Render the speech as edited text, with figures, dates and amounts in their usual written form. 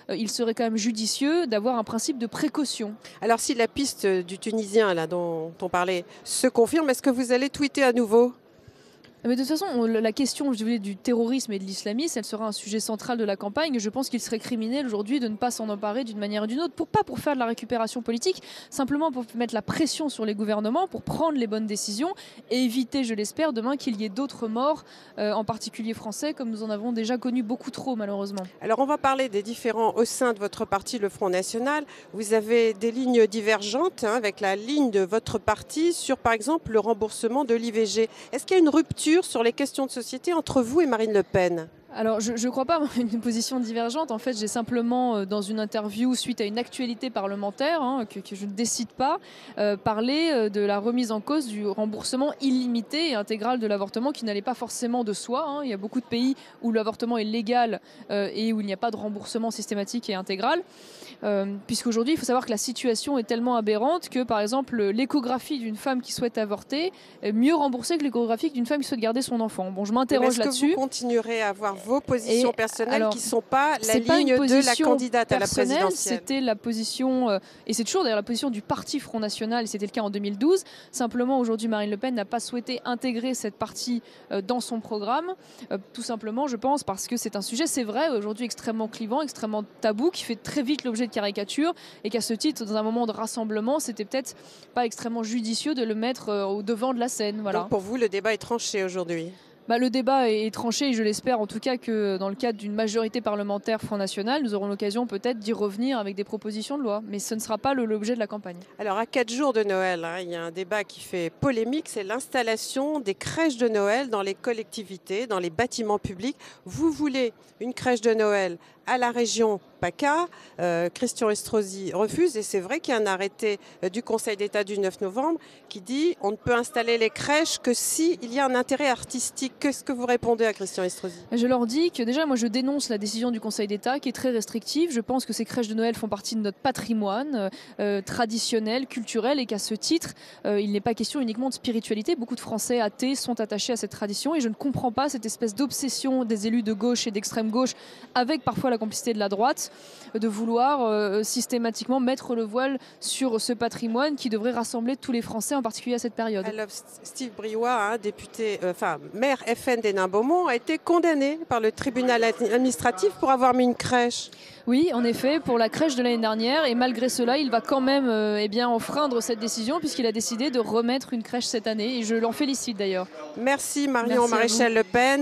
il serait quand même judicieux d'avoir un principe de précaution. Alors si la piste du Tunisien là, dont on parlait se confirme, est-ce que vous allez tweeter à nouveau? Mais de toute façon, la question je voulais, du terrorisme et de l'islamisme, elle sera un sujet central de la campagne. Je pense qu'il serait criminel aujourd'hui de ne pas s'en emparer d'une manière ou d'une autre, pas pour faire de la récupération politique, simplement pour mettre la pression sur les gouvernements, pour prendre les bonnes décisions et éviter, je l'espère, demain qu'il y ait d'autres morts, en particulier français, comme nous en avons déjà connu beaucoup trop malheureusement. Alors on va parler des différents au sein de votre parti, le Front National. Vous avez des lignes divergentes avec la ligne de votre parti sur par exemple le remboursement de l'IVG. Est-ce qu'il y a une rupture sur les questions de société entre vous et Marine Le Pen? Alors, je ne crois pas avoir une position divergente. En fait, j'ai simplement, dans une interview suite à une actualité parlementaire, que je ne décide pas, parlé de la remise en cause du remboursement illimité et intégral de l'avortement qui n'allait pas forcément de soi. Il y a beaucoup de pays où l'avortement est légal et où il n'y a pas de remboursement systématique et intégral. Puisqu'aujourd'hui, il faut savoir que la situation est tellement aberrante que, par exemple, l'échographie d'une femme qui souhaite avorter est mieux remboursée que l'échographie d'une femme qui souhaite garder son enfant. Bon, je m'interroge là-dessus. Est-ce que vous continuerez à avoir vos positions personnelles qui ne sont pas la ligne pas de la candidate à la présidentielle? C'était la position, et c'est toujours d'ailleurs la position du parti Front National, et c'était le cas en 2012. Simplement, aujourd'hui, Marine Le Pen n'a pas souhaité intégrer cette partie dans son programme. Tout simplement, je pense, parce que c'est un sujet, c'est vrai, aujourd'hui extrêmement clivant, extrêmement tabou, qui fait très vite l'objet de caricatures, et qu'à ce titre, dans un moment de rassemblement, c'était peut-être pas extrêmement judicieux de le mettre au devant de la scène. Voilà. Donc pour vous, le débat est tranché aujourd'hui? Le débat est tranché et je l'espère en tout cas que dans le cadre d'une majorité parlementaire Front National, nous aurons l'occasion peut-être d'y revenir avec des propositions de loi. Mais ce ne sera pas l'objet de la campagne. Alors à 4 jours de Noël, il y a un débat qui fait polémique, c'est l'installation des crèches de Noël dans les collectivités, dans les bâtiments publics. Vous voulez une crèche de Noël à la région PACA, Christian Estrosi refuse et c'est vrai qu'il y a un arrêté du Conseil d'État du 9 novembre qui dit on ne peut installer les crèches que s'il y a un intérêt artistique. Qu'est-ce que vous répondez à Christian Estrosi? Je leur dis que déjà moi je dénonce la décision du Conseil d'État qui est très restrictive. Je pense que ces crèches de Noël font partie de notre patrimoine traditionnel, culturel et qu'à ce titre il n'est pas question uniquement de spiritualité. Beaucoup de Français athées sont attachés à cette tradition et je ne comprends pas cette espèce d'obsession des élus de gauche et d'extrême gauche avec parfois la complicité de la droite de vouloir systématiquement mettre le voile sur ce patrimoine qui devrait rassembler tous les Français, en particulier à cette période. Alors, Steve Briouat, maire FN d'Hénin-Beaumont, a été condamné par le tribunal administratif pour avoir mis une crèche. Oui, en effet, pour la crèche de l'année dernière. Et malgré cela, il va quand même enfreindre cette décision puisqu'il a décidé de remettre une crèche cette année. Et je l'en félicite d'ailleurs. Merci Marion Maréchal Le Pen.